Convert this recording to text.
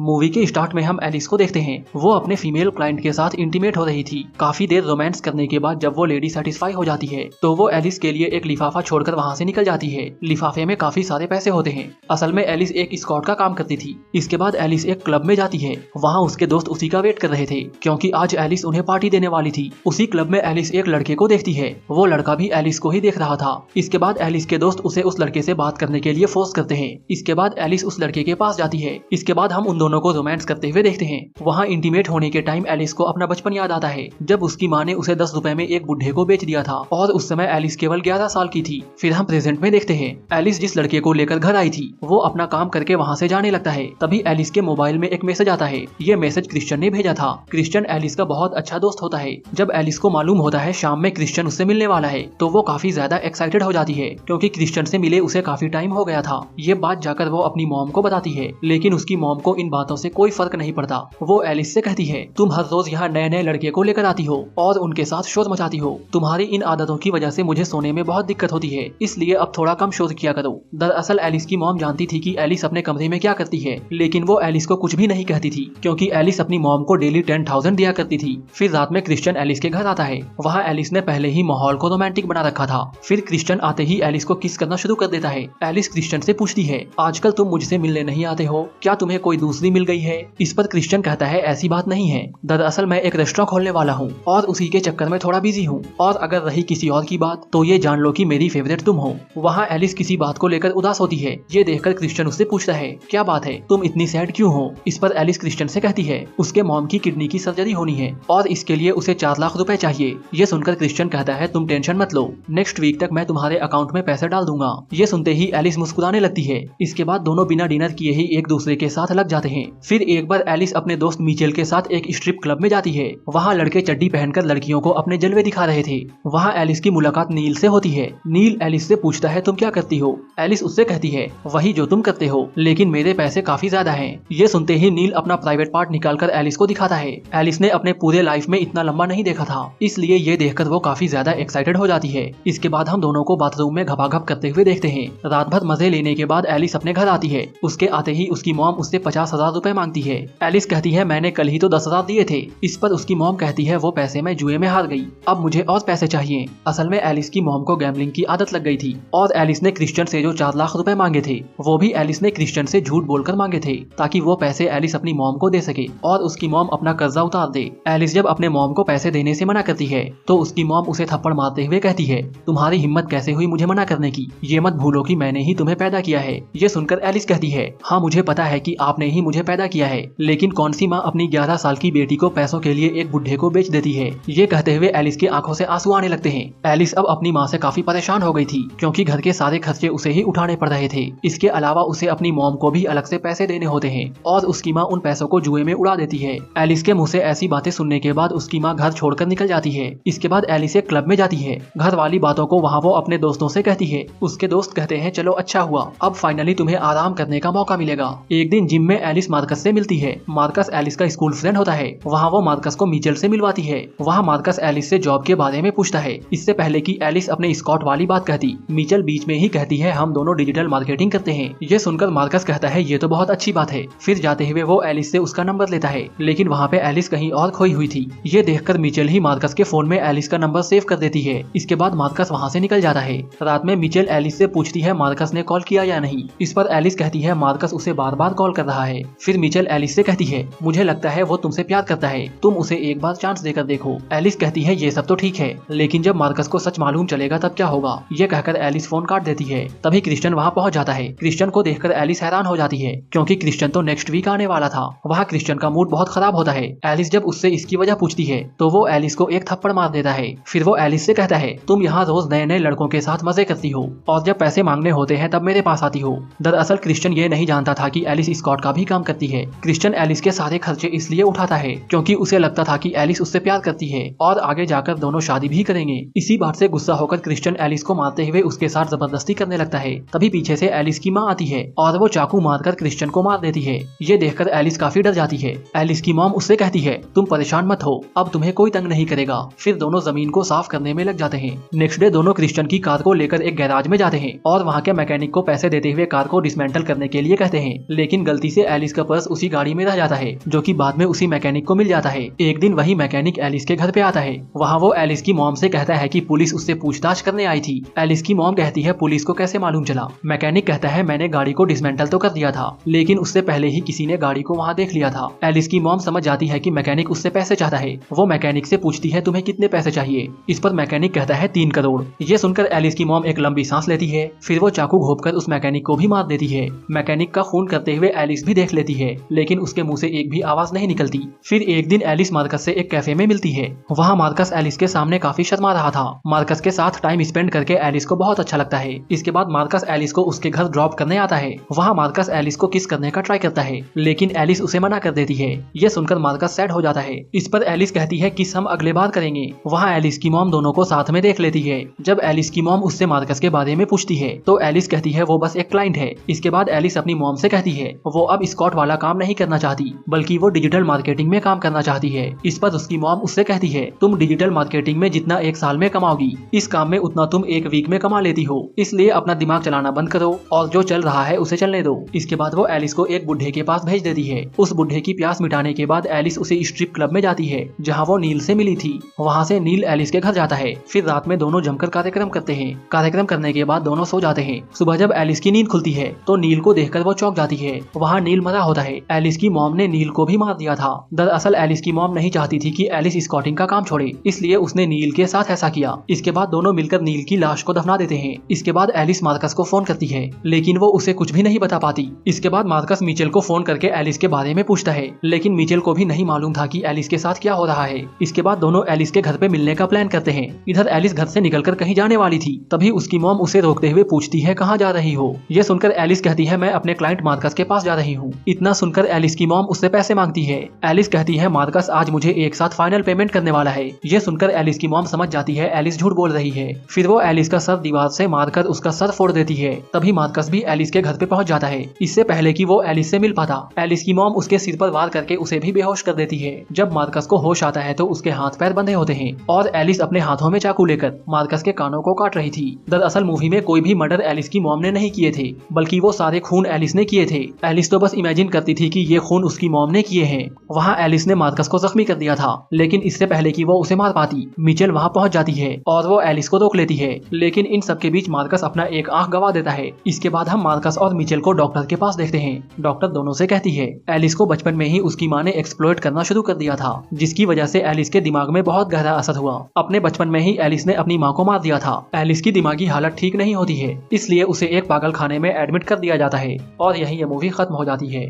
Movie के start में हम एलिस को देखते हैं। वो अपने फीमेल क्लाइंट के साथ इंटीमेट हो रही थी। काफी देर रोमांस करने के बाद जब वो लेडी सेटिस्फाई हो जाती है तो वो एलिस के लिए एक लिफाफा छोड़कर वहाँ से निकल जाती है। लिफाफे में काफी सारे पैसे होते हैं। असल में एलिस एक स्कॉट का काम करती थी। इसके बाद एलिस एक क्लब में जाती है। वहाँ उसके दोस्त उसी का वेट कर रहे थे क्योंकि आज एलिस उन्हें पार्टी देने वाली थी। उसी क्लब में एलिस एक लड़के को देखती है। वो लड़का भी एलिस को ही देख रहा था। इसके बाद एलिस के दोस्त उसे उस लड़के से बात करने के लिए फोर्स करते हैं। इसके बाद एलिस उस लड़के के पास जाती है। इसके बाद हम उन दोनों को रोमांस करते हुए देखते हैं। वहाँ इंटीमेट होने के टाइम एलिस को अपना बचपन याद आता है जब उसकी माँ ने उसे 10 रुपए में एक बुढ़े को बेच दिया था और उस समय एलिस केवल 11 साल की थी। फिर हम प्रेजेंट में देखते हैं एलिस जिस लड़के को लेकर घर आई थी वो अपना काम करके वहाँ से जाने लगता है। तभी एलिस के मोबाइल में एक मैसेज आता है। ये मैसेज क्रिश्चियन ने भेजा था। क्रिश्चियन एलिस का बहुत अच्छा दोस्त होता है। जब एलिस को मालूम होता है शाम में क्रिश्चियन उससे मिलने वाला है तो वो काफी ज्यादा एक्साइटेड हो जाती है क्योंकि क्रिश्चियन से मिले उसे काफी टाइम हो गया था। ये बात जाकर वो अपनी मॉम को बताती है लेकिन उसकी मॉम को इन बातों से कोई फर्क नहीं पड़ता। वो एलिस से कहती है तुम हर रोज यहाँ नए नए लड़के को लेकर आती हो और उनके साथ शोर मचाती हो। तुम्हारी इन आदतों की वजह से मुझे सोने में बहुत दिक्कत होती है, इसलिए अब थोड़ा कम शोर किया करो। दरअसल एलिस की मॉम जानती थी कि एलिस अपने कमरे में क्या करती है लेकिन वो एलिस को कुछ भी नहीं कहती थी क्योंकि एलिस अपनी मॉम को डेली 10,000 दिया करती थी। फिर रात में क्रिश्चियन एलिस के घर आता है। वहाँ एलिस ने पहले ही माहौल को रोमांटिक बना रखा था। फिर क्रिश्चियन आते ही एलिस को किस करना शुरू कर देता है। एलिस क्रिश्चियन से पूछती है आजकल तुम मुझसे मिलने नहीं आते हो, क्या तुम्हें कोई दूसरी मिल गई है? इस पर क्रिश्चियन कहता है ऐसी बात नहीं है, दरअसल मैं एक रेस्टोरेंट खोलने वाला हूँ और उसी के चक्कर में थोड़ा बिजी हूँ। और अगर रही किसी और की बात तो ये जान लो कि मेरी फेवरेट तुम हो। वहाँ एलिस किसी बात को लेकर उदास होती है। ये देखकर क्रिश्चियन उससे पूछता है क्या बात है, तुम इतनी सैड क्यों हो? इस पर एलिस क्रिश्चियन से कहती है उसके मॉम की किडनी की सर्जरी होनी है और इसके लिए उसे 4 लाख रुपए चाहिए। ये सुनकर क्रिश्चियन कहता है तुम टेंशन मत लो, नेक्स्ट वीक तक मैं तुम्हारे अकाउंट में पैसे डाल दूंगा। ये सुनते ही एलिस मुस्कुराने लगती है। इसके बाद दोनों बिना डिनर किए ही एक दूसरे के साथ लग जाते हैं। फिर एक बार एलिस अपने दोस्त मिचेल के साथ एक स्ट्रिप क्लब में जाती है। वहाँ लड़के चड्डी पहनकर लड़कियों को अपने जलवे दिखा रहे थे। वहाँ एलिस की मुलाकात नील से होती है। नील एलिस से पूछता है तुम क्या करती हो? एलिस उससे कहती है वही जो तुम करते हो लेकिन मेरे पैसे काफी ज्यादा हैं। ये सुनते ही नील अपना प्राइवेट पार्ट निकालकर एलिस को दिखाता है। एलिस ने अपने पूरे लाइफ में इतना लंबा नहीं देखा था, इसलिए ये देखकर वो काफी ज्यादा एक्साइटेड हो जाती है। इसके बाद हम दोनों को बाथरूम में घपाघप करते हुए देखते हैं। रात भर मजे लेने के बाद एलिस अपने घर आती है। उसके आते ही उसकी मॉम उससे 50,000 रुपए मांगती है। एलिस कहती है मैंने कल ही तो 10,000 दिए थे। इस पर उसकी मॉम कहती है वो पैसे मैं जुए में हार गई, अब मुझे और पैसे चाहिए। असल में एलिस की मॉम को गैम्बलिंग की आदत लग गई थी और एलिस ने क्रिश्चियन से जो 4 लाख रुपए मांगे थे वो भी एलिस ने क्रिश्चियन से झूठ बोलकर मांगे थे ताकि वो पैसे एलिस अपनी मॉम को दे सके और उसकी मॉम अपना कर्जा उतार दे। एलिस जब अपने मॉम को पैसे देने से मना करती है तो उसकी मॉम उसे थप्पड़ मारते हुए कहती है तुम्हारी हिम्मत कैसे हुई मुझे मना करने की, ये मत भूलो कि मैंने ही तुम्हें पैदा किया है। ये सुनकर एलिस कहती है हाँ मुझे पता है कि आपने ही मुझे पैदा किया है, लेकिन कौन सी माँ अपनी 11 साल की बेटी को पैसों के लिए एक बुढ़े को बेच देती है। ये कहते हुए एलिस की आंखों से आंसू आने लगते हैं। एलिस अब अपनी माँ से काफी परेशान हो गई थी क्योंकि घर के सारे खर्चे उसे ही उठाने पड़ रहे थे। इसके अलावा उसे अपनी मॉम को भी अलग से पैसे देने होते हैं और उसकी माँ उन पैसों को जुए में उड़ा देती है। एलिस के मुंह से ऐसी बातें सुनने के बाद उसकी माँ घर छोड़कर निकल जाती है। इसके बाद एलिस एक क्लब में जाती है। घर वाली बातों को वहाँ वो अपने दोस्तों से कहती है। उसके दोस्त कहते हैं चलो अच्छा हुआ, अब फाइनली तुम्हें आराम करने का मौका मिलेगा। एक दिन जिम में एलिस मार्कस से मिलती है। मार्कस एलिस का स्कूल फ्रेंड होता है। वहाँ वो मार्कस को मिचेल से मिलवाती है। वहाँ मार्कस एलिस से जॉब के बारे में पूछता है। इससे पहले कि एलिस अपने स्कॉट वाली बात कहती, मिचेल बीच में ही कहती है हम दोनों डिजिटल मार्केटिंग करते हैं। ये सुनकर मार्कस कहता है ये तो बहुत अच्छी बात है। फिर जाते हुए वो एलिस से उसका नंबर लेता है लेकिन वहाँ पे एलिस कहीं और खोई हुई थी। ये देखकर मिचेल ही मार्कस के फोन में एलिस का नंबर सेव कर देती है। इसके बाद मार्कस वहाँ से निकल जाता है। रात में मिचेल एलिस से पूछती है मार्कस ने कॉल किया या नहीं। इस पर एलिस कहती है मार्कस उसे बार बार कॉल कर रहा है। फिर मिचेल एलिस से कहती है मुझे लगता है वो तुमसे प्यार करता है, तुम उसे एक बार चांस देकर देखो। एलिस कहती है ये सब तो ठीक है लेकिन जब मार्कस को सच मालूम चलेगा तब क्या होगा। ये कहकर एलिस फोन काट देती है। तभी क्रिश्चियन वहाँ पहुँच जाता है। क्रिश्चियन को देखकर एलिस हैरान हो जाती है क्योंकि क्रिश्चियन तो नेक्स्ट वीक आने वाला था। वहाँ क्रिश्चियन का मूड बहुत खराब होता है। एलिस जब उससे इसकी वजह पूछती है तो वो एलिस को एक थप्पड़ मार देता है। फिर वो एलिस से कहता है तुम यहाँ रोज नए नए लड़कों के साथ मजे करती हो और जब पैसे मांगने होते हैं तब मेरे पास आती हो। दरअसल क्रिश्चियन ये नहीं जानता था कि एलिस स्कॉट का भी काम करती है। क्रिश्चियन एलिस के सारे खर्चे इसलिए उठाता है क्योंकि उसे लगता था कि एलिस उससे प्यार करती है और आगे जाकर दोनों शादी भी करेंगे। इसी बात से गुस्सा होकर क्रिश्चियन एलिस को मारते हुए उसके साथ जबरदस्ती करने लगता है। तभी पीछे से एलिस की माँ आती है और वो चाकू मारकर क्रिश्चियन को मार देती है। ये देखकर एलिस काफी डर जाती है। एलिस की मॉम उससे कहती है तुम परेशान मत हो, अब तुम्हें कोई तंग नहीं करेगा। फिर दोनों जमीन को साफ करने में लग जाते हैं। नेक्स्ट डे दोनों क्रिश्चियन की कार को लेकर एक गैराज में जाते हैं और वहाँ के मैकेनिक को पैसे देते हुए कार को डिसमेंटल करने के लिए कहते हैं, लेकिन गलती से एलिस एलिस का पर्स उसी गाड़ी में रह जाता है, जो कि बाद में उसी मैकेनिक को मिल जाता है। एक दिन वही मैकेनिक एलिस के घर पे आता है। वहाँ वो एलिस की मॉम से कहता है कि पुलिस उससे पूछताछ करने आई थी। एलिस की मॉम कहती है पुलिस को कैसे मालूम चला। मैकेनिक कहता है मैंने गाड़ी को डिसमेंटल तो कर दिया था, लेकिन उससे पहले ही किसी ने गाड़ी को वहाँ देख लिया था। एलिस की मॉम समझ जाती है कि मैकेनिक उससे पैसे चाहता है। वो मैकेनिक से पूछती है तुम्हें कितने पैसे चाहिए। इस पर मैकेनिक कहता है 3 करोड़। ये सुनकर एलिस की मॉम एक लंबी सांस लेती है, फिर वो चाकू घोंपकर उस मैकेनिक को भी मार देती है। मैकेनिक का खून करते हुए एलिस भी देख लेती है, लेकिन उसके मुंह से एक भी आवाज नहीं निकलती। फिर एक दिन एलिस मार्कस से एक कैफे में मिलती है। वहाँ मार्कस एलिस के सामने काफी शर्मा रहा था। मार्कस के साथ टाइम स्पेंड करके एलिस को बहुत अच्छा लगता है। इसके बाद मार्कस एलिस को उसके घर ड्रॉप करने आता है। वहाँ मार्कस एलिस को किस करने का ट्राई करता है, लेकिन एलिस उसे मना कर देती है। ये सुनकर मार्कस सैड हो जाता है। इस पर एलिस कहती है किस हम अगले बार करेंगे। वहाँ एलिस की मॉम दोनों को साथ में देख लेती है। जब एलिस की मॉम उससे मार्कस के बारे में पूछती है तो एलिस कहती है वो बस एक क्लाइंट है। इसके बाद एलिस अपनी मॉम से कहती है वो अब स्कॉट वाला काम नहीं करना चाहती, बल्कि वो डिजिटल मार्केटिंग में काम करना चाहती है। इस पर उसकी मॉम उससे कहती है तुम डिजिटल मार्केटिंग में जितना एक साल में कमाओगी, इस काम में उतना तुम एक वीक में कमा लेती हो, इसलिए अपना दिमाग चलाना बंद करो और जो चल रहा है उसे चलने दो। इसके बाद वो एलिस को एक बुढ़े के पास भेज देती है। उस बुढ़े की प्यास मिटाने के बाद एलिस उसे स्ट्रिप क्लब में जाती है जहाँ वो नील से मिली थी। वहाँ से नील एलिस के घर जाता है। फिर रात में दोनों जमकर कार्यक्रम करते हैं। कार्यक्रम करने के बाद दोनों सो जाते हैं। सुबह जब एलिस की नींद खुलती है तो नील को देखकर वो चौंक जाती है। वहाँ नील मरा होता है। एलिस की मॉम ने नील को भी मार दिया था। दरअसल एलिस की मॉम नहीं चाहती थी कि एलिस स्कॉटिंग का काम छोड़े, इसलिए उसने नील के साथ ऐसा किया। इसके बाद दोनों मिलकर नील की लाश को दफना देते हैं। इसके बाद एलिस मार्कस को फोन करती है, लेकिन वो उसे कुछ भी नहीं बता पाती। इसके बाद मार्कस मिचेल को फोन करके एलिस के बारे में पूछता है, लेकिन मिचेल को भी नहीं मालूम था कि एलिस के साथ क्या हो रहा है। इसके बाद दोनों एलिस के घर पे मिलने का प्लान करते हैं। इधर एलिस घर से निकलकर कहीं जाने वाली थी, तभी उसकी मॉम उसे रोकते हुए पूछती है कहाँ जा रही हो। ये सुनकर एलिस कहती है मैं अपने क्लाइंट मार्कस के पास जा रही हूँ। इतना सुनकर एलिस की मॉम उससे पैसे मांगती है। एलिस कहती है मार्कस आज मुझे एक साथ फाइनल पेमेंट करने वाला है। ये सुनकर एलिस की मॉम समझ जाती है एलिस झूठ बोल रही है। फिर वो एलिस का सर दीवार से मारकर उसका सर फोड़ देती है। तभी मार्कस भी एलिस के घर पे पहुंच जाता है, इससे पहले कि वो एलिस से मिल पाता। एलिस की मॉम उसके सिर पर वार करके उसे भी बेहोश कर देती है। जब मार्कस को होश आता है तो उसके हाथ पैर बंधे होते हैं और एलिस अपने हाथों में चाकू लेकर मार्कस के कानों को काट रही थी। दरअसल मूवी में कोई भी मर्डर एलिस की मॉम ने नहीं किए थे, बल्कि वो सारे खून एलिस ने किए थे। एलिस तो बस इमेजिन करती थी कि ये खून उसकी मॉम ने किए हैं। वहाँ एलिस ने मार्कस को जख्मी कर दिया था, लेकिन इससे पहले कि वो उसे मार पाती मिचेल वहाँ पहुँच जाती है और वो एलिस को रोक लेती है। लेकिन इन सबके बीच मार्कस अपना एक आंख गवा देता है। इसके बाद हम मार्कस और मिचेल को डॉक्टर के पास देखते हैं। डॉक्टर दोनों से कहती है एलिस को बचपन में ही उसकी माँ ने एक्सप्लॉइट करना शुरू कर दिया था, जिसकी वजह से एलिस के दिमाग में बहुत गहरा असर हुआ। अपने बचपन में ही एलिस ने अपनी माँ को मार दिया था। एलिस की दिमागी हालत ठीक नहीं होती है, इसलिए उसे एक पागल खाने में एडमिट कर दिया जाता है और यही ये मूवी खत्म हो जाती है।